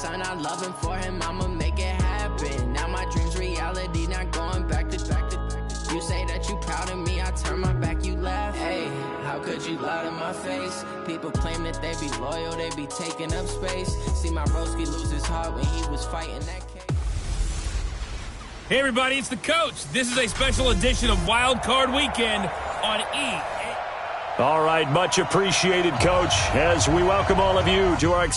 son, I love him for him, I'ma make it happen. Now my dream's reality, not going back to. You say that you proud of me, I turn my back, you laugh. Hey, how could you lie to my face? People claim that they be loyal, they be taking up space. See my broski lose his heart when he was fighting that case. Hey everybody, it's the coach. This is a special edition of Wild Card Weekend on E. All right, much appreciated, Coach, as we welcome all of you to our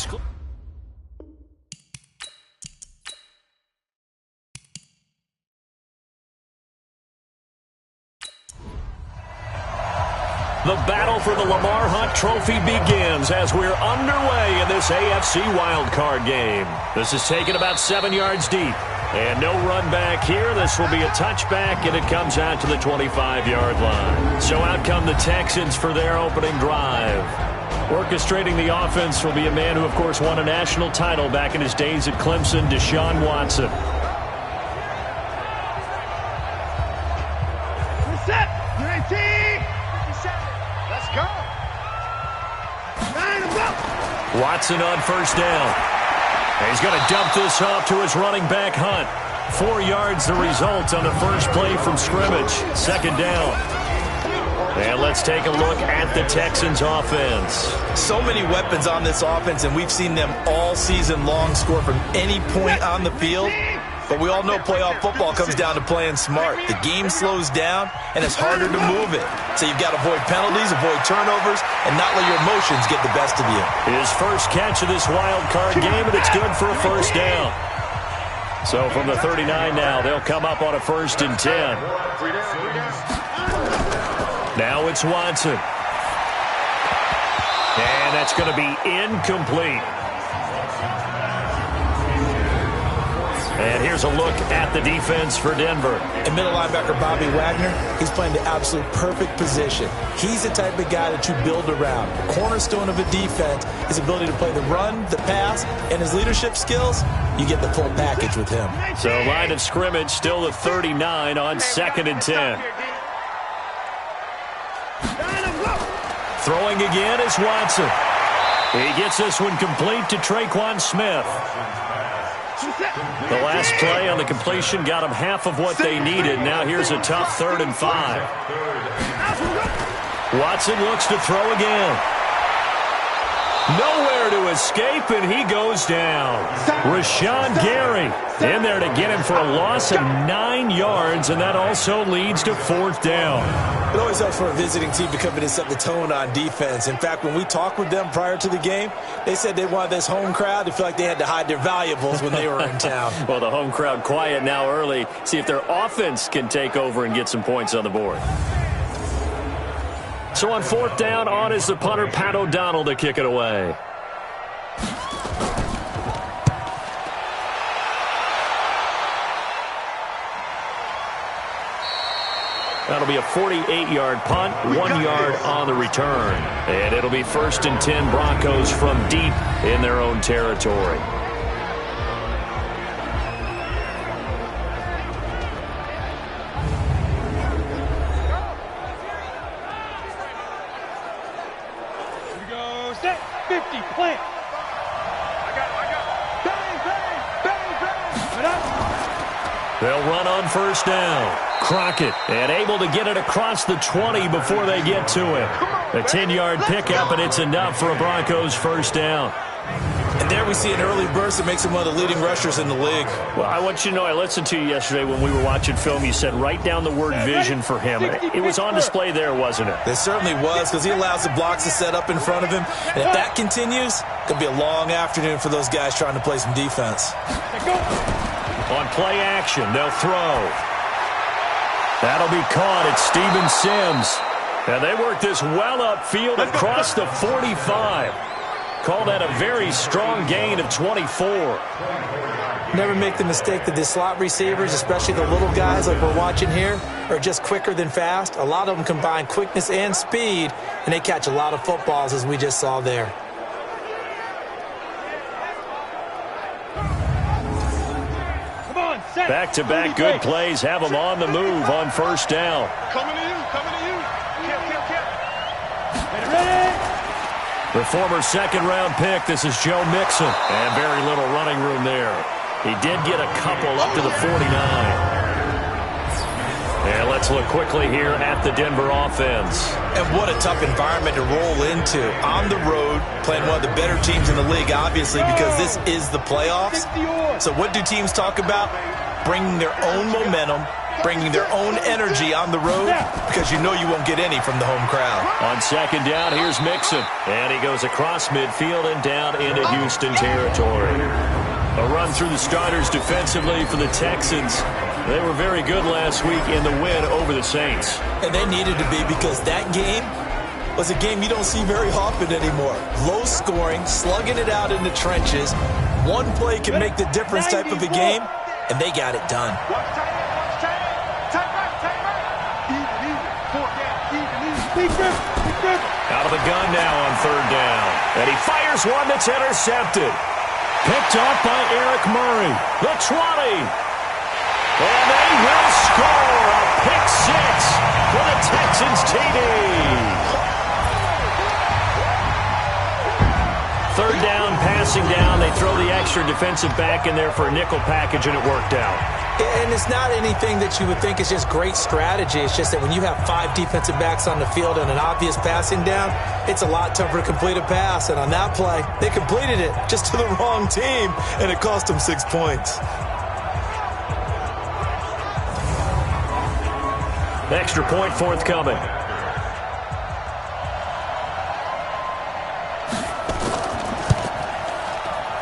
The battle for the Lamar Hunt Trophy begins as we're underway in this AFC wildcard game. This is taken about 7 yards deep. And no run back here. This will be a touchback, and it comes out to the 25-yard line. So out come the Texans for their opening drive. Orchestrating the offense will be a man who, of course, won a national title back in his days at Clemson, Deshaun Watson. We're set. You're 18. Let's go. 9 and go. Watson on first down. And he's going to dump this off to his running back, Hunt. 4 yards the result on the first play from scrimmage. Second down. And let's take a look at the Texans offense. So many weapons on this offense, and we've seen them all season long score from any point on the field. But we all know playoff football comes down to playing smart. The game slows down, and it's harder to move it. So you've got to avoid penalties, avoid turnovers, and not let your emotions get the best of you. His first catch of this wild card game, and it's good for a first down. So from the 39 now, they'll come up on a 1st and 10. Now it's Watson. And that's going to be incomplete. And here's a look at the defense for Denver. And middle linebacker Bobby Wagner, he's playing the absolute perfect position. He's the type of guy that you build around. The cornerstone of a defense, his ability to play the run, the pass, and his leadership skills, you get the full package with him. So line of scrimmage still the 39 on 2nd and 10. Throwing again is Watson. He gets this one complete to Traquan Smith. The last play on the completion got them half of what they needed. Now here's a tough 3rd and 5. Watson looks to throw again. Nowhere to escape, and he goes down. Rashawn Gary in there to get him for a loss of 9 yards, and that also leads to 4th down. It always helps for a visiting team to come in and set the tone on defense. In fact, when we talked with them prior to the game, they said they wanted this home crowd to feel like they had to hide their valuables when they were in town. Well, the home crowd quiet now early. See if their offense can take over and get some points on the board. So on 4th down, on is the punter, Pat O'Donnell, to kick it away. That'll be a 48-yard punt, 1 yard on the return. And it'll be 1st and 10 Broncos from deep in their own territory. Here we go. Set. 50. Plant. I got. Bang, bang, bang, bang. Right up. They'll run on 1st down. Crockett, and able to get it across the 20 before they get to it. A 10-yard pickup, and it's enough for a Broncos 1st down. And there we see an early burst that makes him one of the leading rushers in the league. Well, I want you to know, I listened to you yesterday when we were watching film. You said write down the word vision for him. It was on display there, wasn't it? It certainly was, because he allows the blocks to set up in front of him. And if that continues, it could be a long afternoon for those guys trying to play some defense. On play action, they'll throw. That'll be caught at Steven Sims. And they work this well upfield across the 45. Call that a very strong gain of 24. Never make the mistake that the slot receivers, especially the little guys like we're watching here, are just quicker than fast. A lot of them combine quickness and speed, and they catch a lot of footballs, as we just saw there. Back-to-back good plays have them on the move on 1st down. Coming to you, coming to you. Kill. Ready. The former second-round pick, this is Joe Mixon. And very little running room there. He did get a couple up to the 49. And let's look quickly here at the Denver offense. And what a tough environment to roll into. On the road, playing one of the better teams in the league, obviously, because this is the playoffs. So what do teams talk about? Bringing their own momentum, bringing their own energy on the road, because you know you won't get any from the home crowd. On second down, here's Mixon. And he goes across midfield and down into Houston territory. A run through the starters defensively for the Texans. They were very good last week in the win over the Saints. And they needed to be, because that game was a game you don't see very often anymore. Low scoring, slugging it out in the trenches. One play can make the difference type of a game, and they got it done. Out of the gun now on third down. And he fires one that's intercepted. Picked off by Eric Murray. The 20. And they will score a pick six for the Texans TD. Third down, passing down. They throw the extra defensive back in there for a nickel package, and it worked out. And it's not anything that you would think is just great strategy. It's just that when you have 5 defensive backs on the field and an obvious passing down, it's a lot tougher to complete a pass. And on that play, they completed it just to the wrong team, and it cost them 6 points. Extra point forthcoming.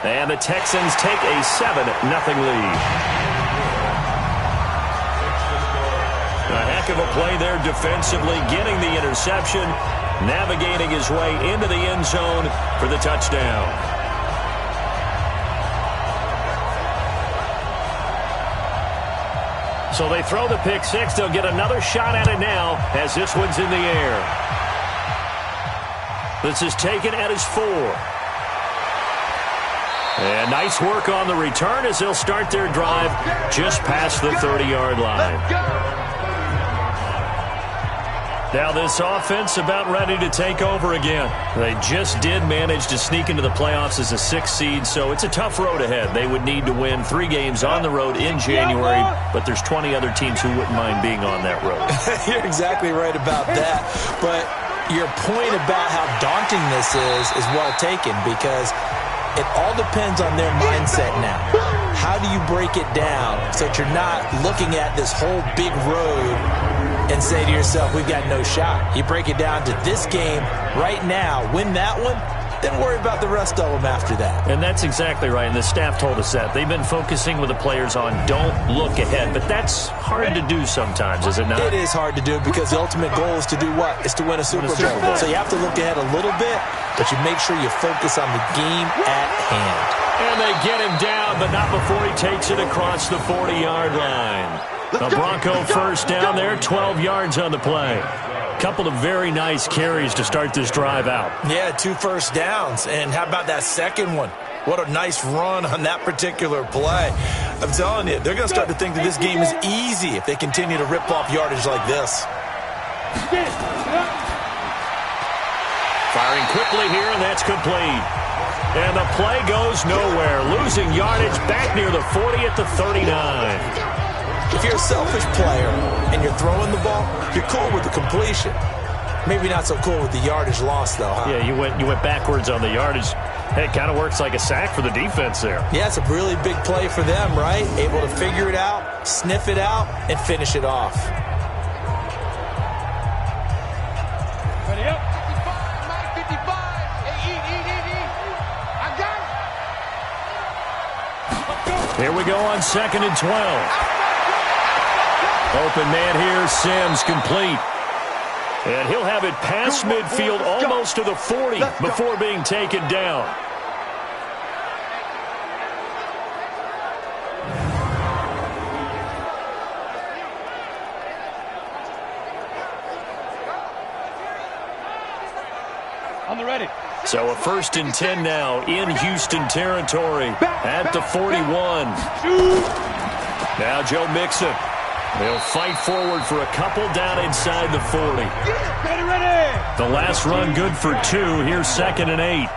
And the Texans take a 7-0 lead. A heck of a play there defensively, getting the interception, navigating his way into the end zone for the touchdown. So they throw the pick six. They'll get another shot at it now as this one's in the air. This is taken at his 4. And nice work on the return as they'll start their drive just past the 30-yard line. Now this offense about ready to take over again. They just did manage to sneak into the playoffs as a 6th seed, so it's a tough road ahead. They would need to win 3 games on the road in January, but there's 20 other teams who wouldn't mind being on that road. You're exactly right about that. But your point about how daunting this is well taken, because it all depends on their mindset now. How do you break it down so that you're not looking at this whole big road and say to yourself, we've got no shot? You break it down to this game right now, win that one, then worry about the rest of them after that. And that's exactly right, and the staff told us that. They've been focusing with the players on don't look ahead, but that's hard to do sometimes, is it not? It is hard to do, because the ultimate goal is to do what? Is to win a Super Bowl. So you have to look ahead a little bit, but you make sure you focus on the game at hand. And they get him down, but not before he takes it across the 40-yard line. A Bronco first down there, 12 yards on the play. Couple of very nice carries to start this drive out. Yeah, 2 first downs. And how about that second one? What a nice run on that particular play. I'm telling you, they're going to start to think that this game is easy if they continue to rip off yardage like this. Firing quickly here, and that's complete. And the play goes nowhere. Losing yardage back near the 40 at the 39. If you're a selfish player and you're throwing the ball, you're cool with the completion. Maybe not so cool with the yardage loss, though, huh? Yeah, you went backwards on the yardage. Hey, it kind of works like a sack for the defense there. Yeah, it's a really big play for them, right? Able to figure it out, sniff it out, and finish it off. Ready up. 55, Hey, eat. I got it. Here we go on 2nd and 12. Open man here, Sims, complete. And he'll have it past midfield almost to the 40 before being taken down. On the ready. So a 1st and 10 now in Houston territory at the 41. Now Joe Mixon. They'll fight forward for a couple down inside the 40. The last run good for 2. Here's 2nd and 8.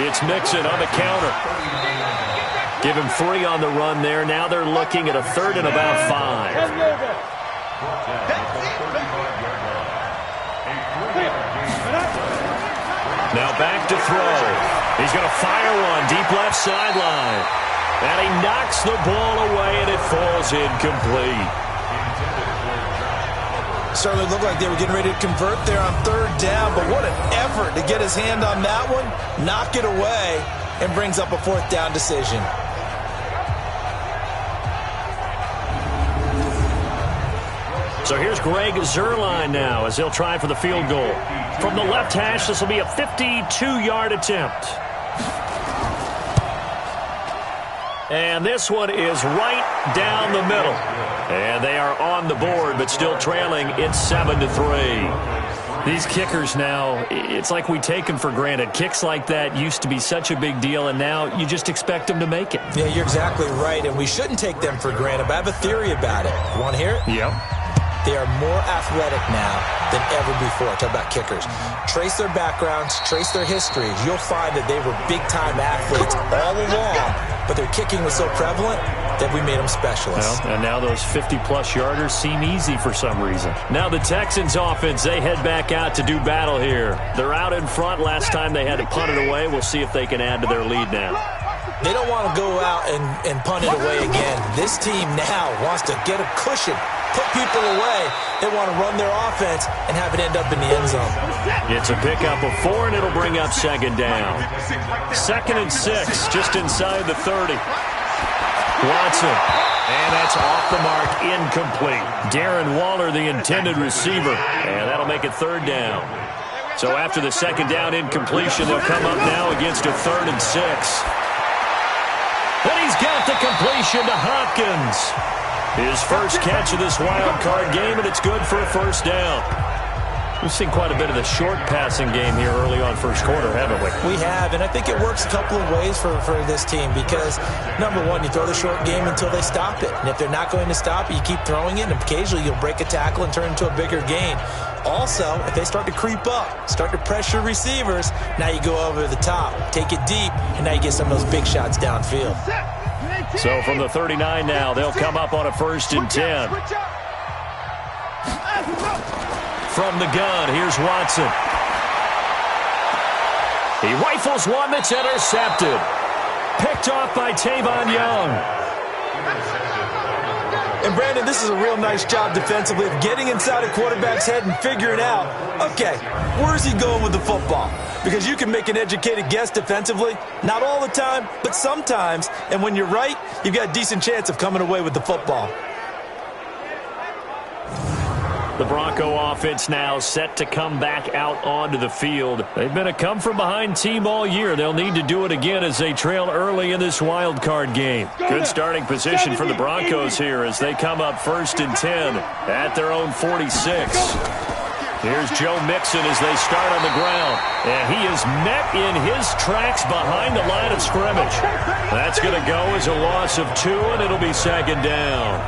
It's Mixon on the counter. Give him 3 on the run there. Now they're looking at a 3rd and about 5. Now back to throw. He's going to fire one deep left sideline. And he knocks the ball away, and it falls incomplete. Certainly looked like they were getting ready to convert there on 3rd down, but what an effort to get his hand on that one, knock it away, and brings up a 4th down decision. So here's Greg Zuerlein now as he'll try for the field goal. From the left hash, this will be a 52-yard attempt. And this one is right down the middle. And they are on the board, but still trailing. It's 7-3. These kickers now, it's like we take them for granted. Kicks like that used to be such a big deal, and now you just expect them to make it. Yeah, you're exactly right, and we shouldn't take them for granted, but I have a theory about it. You want to hear it? Yep. They are more athletic now than ever before. Talk about kickers. Trace their backgrounds, trace their histories. You'll find that they were big-time athletes all along, but their kicking was so prevalent that we made them specialists. Well, and now those 50-plus yarders seem easy for some reason. Now the Texans offense, they head back out to do battle here. They're out in front. Last time they had to punt it away. We'll see if they can add to their lead now. They don't want to go out and punt it away again. This team now wants to get a cushion, put people away. They want to run their offense and have it end up in the end zone. It's a pickup of 4, and it'll bring up 2nd down. 2nd and 6, just inside the 30. Watson. And that's off the mark, incomplete. Darren Waller, the intended receiver. And that'll make it 3rd down. So after the 2nd down incompletion, they'll come up now against a 3rd and 6. And he's got the completion to Hopkins. His first catch of this wild card game, and it's good for a 1st down. We've seen quite a bit of the short passing game here early on first quarter, haven't we? We have, and I think it works a couple of ways for this team because, number one, you throw the short game until they stop it. And if they're not going to stop it, you keep throwing it, and occasionally you'll break a tackle and turn it into a bigger gain. Also, if they start to creep up, start to pressure receivers, now you go over the top, take it deep, and now you get some of those big shots downfield. So from the 39 now, they'll come up on a 1st and 10. From the gun, here's Watson. He rifles one that's intercepted. Picked off by Tavon Young. And, Brandon, this is a real nice job defensively of getting inside a quarterback's head and figuring out, okay, where's he going with the football? Because you can make an educated guess defensively. Not all the time, but sometimes. And when you're right, you've got a decent chance of coming away with the football. The Bronco offense now set to come back out onto the field. They've been a come-from-behind team all year. They'll need to do it again as they trail early in this wild card game. Good starting position for the Broncos here as they come up 1st and 10 at their own 46. Here's Joe Mixon as they start on the ground. And he is met in his tracks behind the line of scrimmage. That's going to go as a loss of 2, and it'll be 2nd down.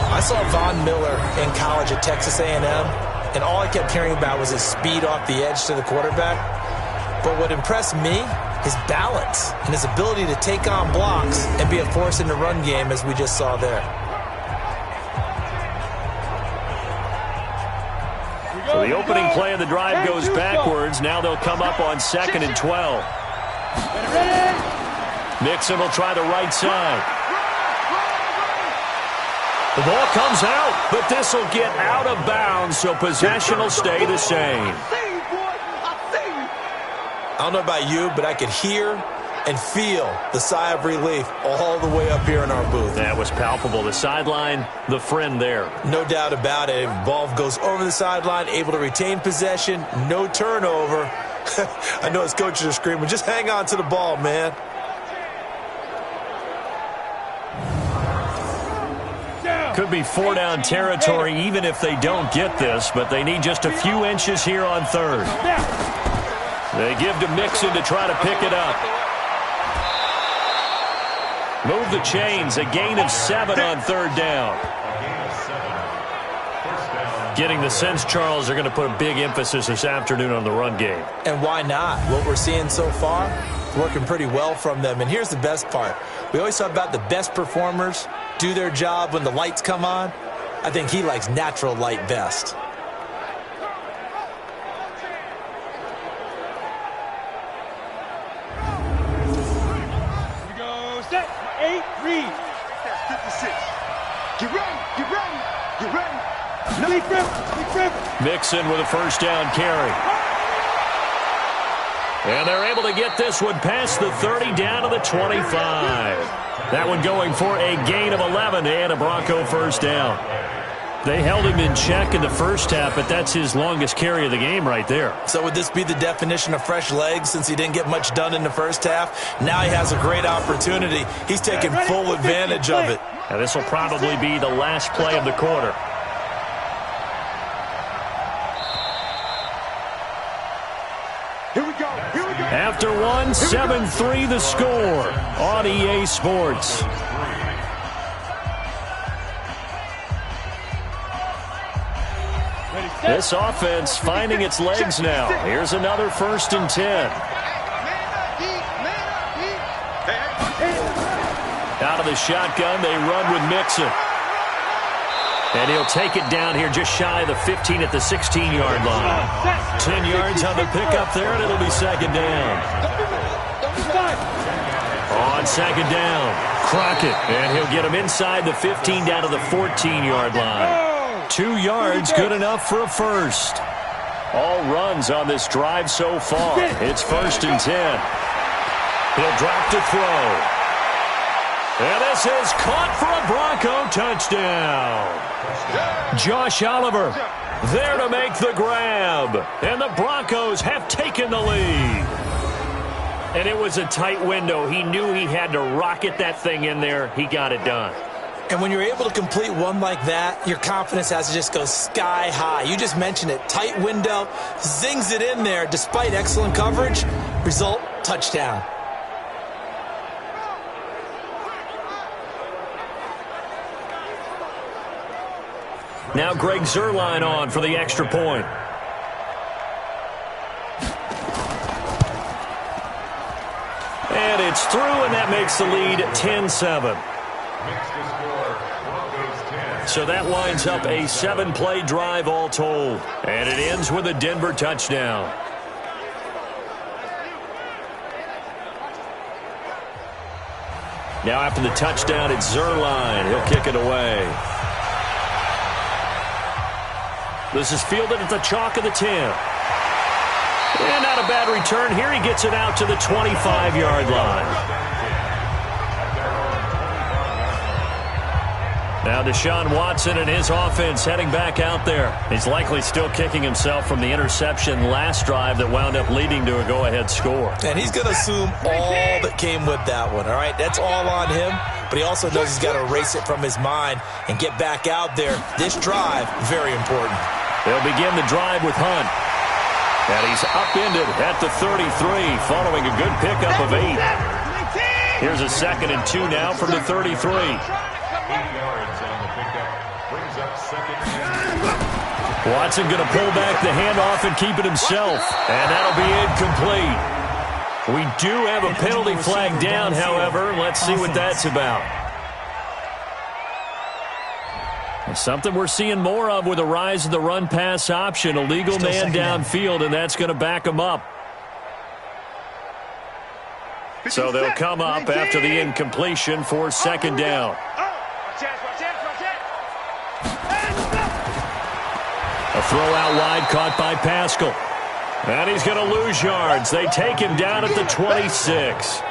I saw Von Miller in college at Texas A&M, and all I kept hearing about was his speed off the edge to the quarterback. But what impressed me, his balance and his ability to take on blocks and be a force in the run game, as we just saw there. So the opening play of the drive goes backwards. Now they'll come up on 2nd and 12. Mixon will try the right side. The ball comes out, but this will get out of bounds, so possession will stay the same. I don't know about you, but I could hear and feel the sigh of relief all the way up here in our booth. That was palpable. The sideline, the friend there. No doubt about it. Ball goes over the sideline, able to retain possession, no turnover. I know his coaches are screaming, just hang on to the ball, man. Could be 4-down territory even if they don't get this, but they need just a few inches here on 3rd. They give to Mixon to try to pick it up. Move the chains. A gain of 7 on third down. Getting the sense, Charles, they're going to put a big emphasis this afternoon on the run game. And why not? What we're seeing so far is working pretty well from them. And here's the best part. We always talk about the best performers do their job when the lights come on. I think he likes natural light best. Here we go. Set. 8, read. 56. Get ready. Get ready. Get ready. Mixon with a first down carry. And they're able to get this one past the 30 down to the 25. That one going for a gain of 11 and a Bronco first down. They held him in check in the first half, but that's his longest carry of the game right there. So would this be the definition of fresh legs since he didn't get much done in the first half? Now he has a great opportunity. He's taking full advantage of it. And this will probably be the last play of the quarter. After one, 7-3 the score on EA Sports. This offense finding its legs now. Here's another 1st and 10. Out of the shotgun, they run with Mixon. And he'll take it down here just shy of the 15 at the 16-yard line. 10 yards on the pickup there, and it'll be second down. On second down, Crockett. And he'll get him inside the 15 down to the 14-yard line. 2 yards, good enough for a first. All runs on this drive so far. It's 1st and 10. He'll drop to throw. And this is caught for a Bronco touchdown. Josh Oliver there to make the grab. And the Broncos have taken the lead. And it was a tight window. He knew he had to rocket that thing in there. He got it done. And when you're able to complete one like that, your confidence has to just go sky high. You just mentioned it. Tight window, zings it in there despite excellent coverage. Result, touchdown. Now Greg Zuerlein on for the extra point. And it's through, and that makes the lead 10-7. So that winds up a 7-play drive all told. And it ends with a Denver touchdown. Now after the touchdown, it's Zuerlein. He'll kick it away. This is fielded at the chalk of the 10. And not a bad return here. He gets it out to the 25-yard line. Now Deshaun Watson and his offense heading back out there. He's likely still kicking himself from the interception last drive that wound up leading to a go-ahead score. And he's going to assume all that came with that one, all right? That's all on him, but he also knows he's got to erase it from his mind and get back out there. This drive, very important. They'll begin the drive with Hunt. And he's upended at the 33 following a good pickup of 8. Here's a 2nd and 2 now from the 33. 8 yards on the pickup. Brings up 2nd and 2. Watson going to pull back the handoff and keep it himself. And that'll be incomplete. We do have a penalty flag down, however. Let's see what that's about. Something we're seeing more of with the rise of the run-pass option. A legal man downfield, and that's going to back him up. So they'll come up after the incompletion for 2nd down. A throw out wide caught by Pascal. And he's going to lose yards. They take him down at the 26.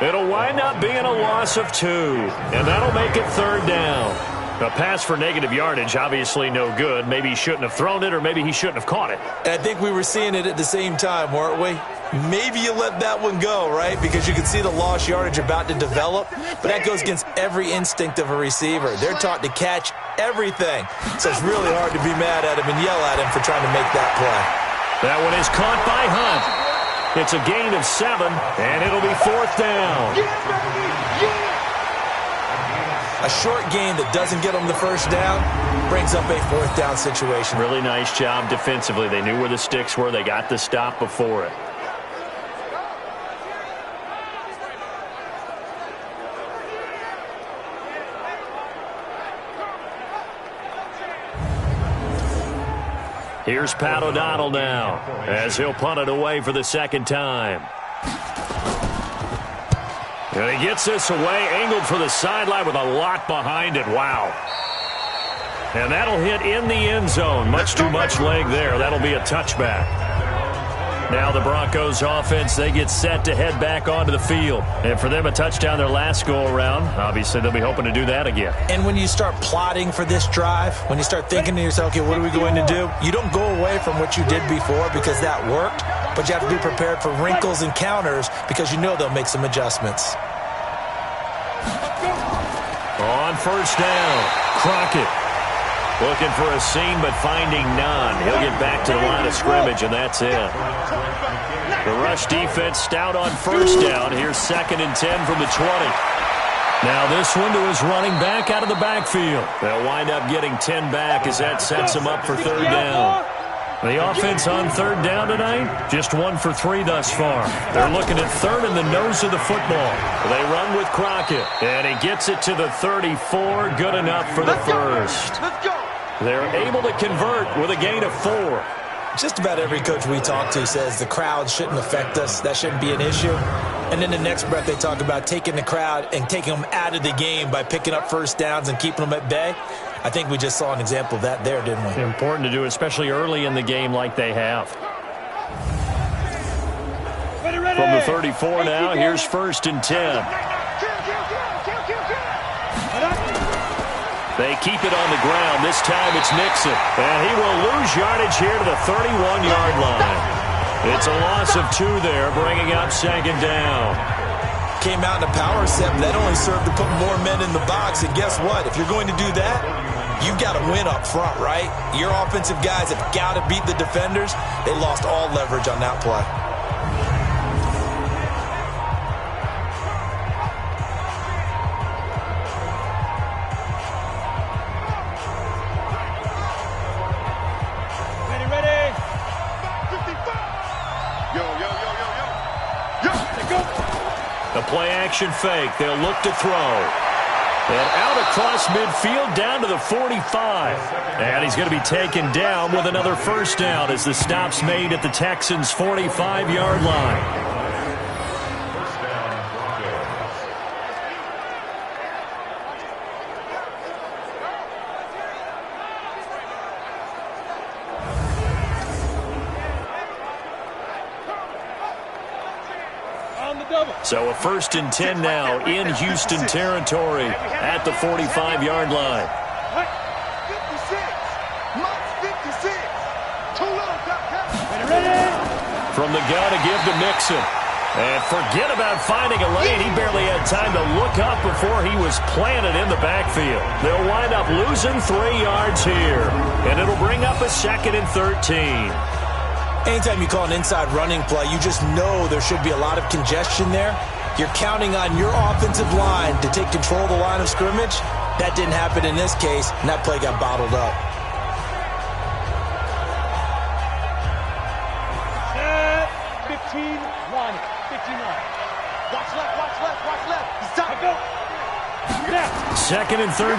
It'll wind up being a loss of 2. And that'll make it 3rd down. A pass for negative yardage, obviously no good. Maybe he shouldn't have thrown it, or maybe he shouldn't have caught it. And I think we were seeing it at the same time, weren't we? Maybe you let that one go, right? Because you can see the lost yardage about to develop. But that goes against every instinct of a receiver. They're taught to catch everything. So it's really hard to be mad at him and yell at him for trying to make that play. That one is caught by Hunt. It's a gain of 7, and it'll be 4th down. A short gain that doesn't get them the first down brings up a fourth down situation. Really nice job defensively. They knew where the sticks were. They got the stop before it. Here's Pat O'Donnell now as he'll punt it away for the second time. And he gets this away, angled for the sideline with a lot behind it. Wow. And that'll hit in the end zone. Much too much leg there. That'll be a touchback. Now the Broncos offense, they get set to head back onto the field. And for them, a touchdown their last go-around. Obviously, they'll be hoping to do that again. And when you start plotting for this drive, when you start thinking to yourself, okay, what are we going to do? You don't go away from what you did before because that worked, but you have to be prepared for wrinkles and counters because you know they'll make some adjustments. On first down, Crockett. Looking for a seam, but finding none. He'll get back to the line of scrimmage, and that's it. The rush defense stout on first down. Here's 2nd and 10 from the 20. Now this one to his running back out of the backfield. They'll wind up getting 10 back as that sets them up for third down. The offense on third down tonight, just 1 for 3 thus far. They're looking at third in the nose of the football. They run with Crockett, and he gets it to the 34. Good enough for the first. They're able to convert with a gain of 4. Just about every coach we talk to says the crowd shouldn't affect us. That shouldn't be an issue. And then the next breath they talk about taking the crowd and taking them out of the game by picking up first downs and keeping them at bay. I think we just saw an example of that there, didn't we? Important to do, especially early in the game like they have. From the 34 now, here's 1st and 10. They keep it on the ground. This time it's Nixon. And he will lose yardage here to the 31-yard line. It's a loss of 2 there, bringing up 2nd down. Came out in a power set, but that only served to put more men in the box. And guess what? If you're going to do that, you've got to win up front, right? Your offensive guys have got to beat the defenders. They lost all leverage on that play. Play-action fake. They'll look to throw. And out across midfield down to the 45. And he's going to be taken down with another first down as the stop's made at the Texans' 45-yard line. So a 1st and 10 now in Houston territory at the 45-yard line. 56. From the gun to give to Mixon. And forget about finding a lane. He barely had time to look up before he was planted in the backfield. They'll wind up losing 3 yards here. And it'll bring up a 2nd and 13. Anytime you call an inside running play, you just know there should be a lot of congestion there. You're counting on your offensive line to take control of the line of scrimmage. That didn't happen in this case, and that play got bottled up. Set, 15, line, 15 line. Watch left. He's time. Go. Left. 2nd and 13.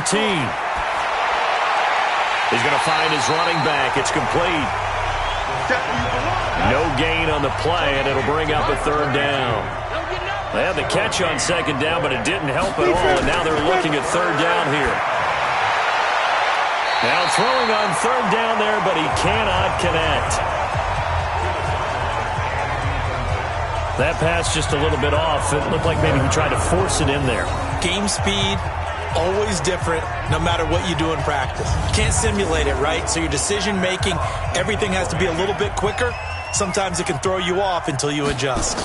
He's going to find his running back. It's complete. No gain on the play, and it'll bring up a 3rd down. They had the catch on 2nd down, but it didn't help at all, and now they're looking at 3rd down here. Now throwing on 3rd down there, but he cannot connect. That pass just a little bit off. It looked like maybe he tried to force it in there. Game speed, always different, no matter what you do in practice. You can't simulate it, right? So your decision-making, everything has to be a little bit quicker. Sometimes it can throw you off until you adjust.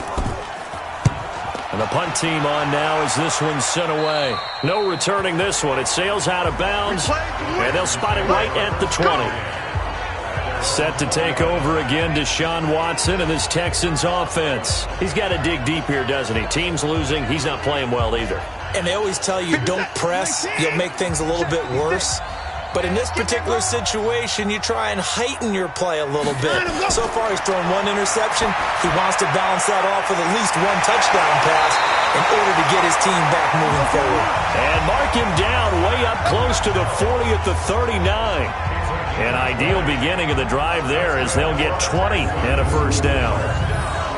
And the punt team on now as this one's sent away. No returning this one. It sails out of bounds, and they'll spot it right at the 20. Set to take over again, Deshaun Watson and this Texans offense. He's got to dig deep here, doesn't he? Team's losing. He's not playing well either. And they always tell you don't press. You'll make things a little bit worse. But in this particular situation, you try and heighten your play a little bit. So far, he's thrown one interception. He wants to balance that off with at least one touchdown pass in order to get his team back moving forward. And mark him down way up close to the 40 at the 39. An ideal beginning of the drive there as they'll get 20 and a first down.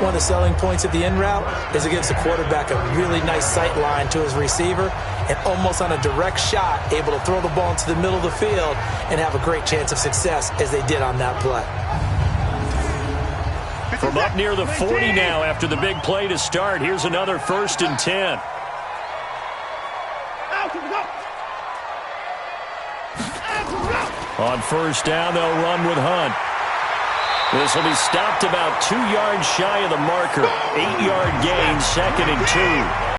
One of the selling points of the in route is it gives the quarterback a really nice sight line to his receiver and almost on a direct shot able to throw the ball into the middle of the field and have a great chance of success as they did on that play. From up near the 40 now after the big play to start, here's another 1st and 10. On first down, they'll run with Hunt. This will be stopped about 2 yards shy of the marker. 8-yard gain, 2nd and 2.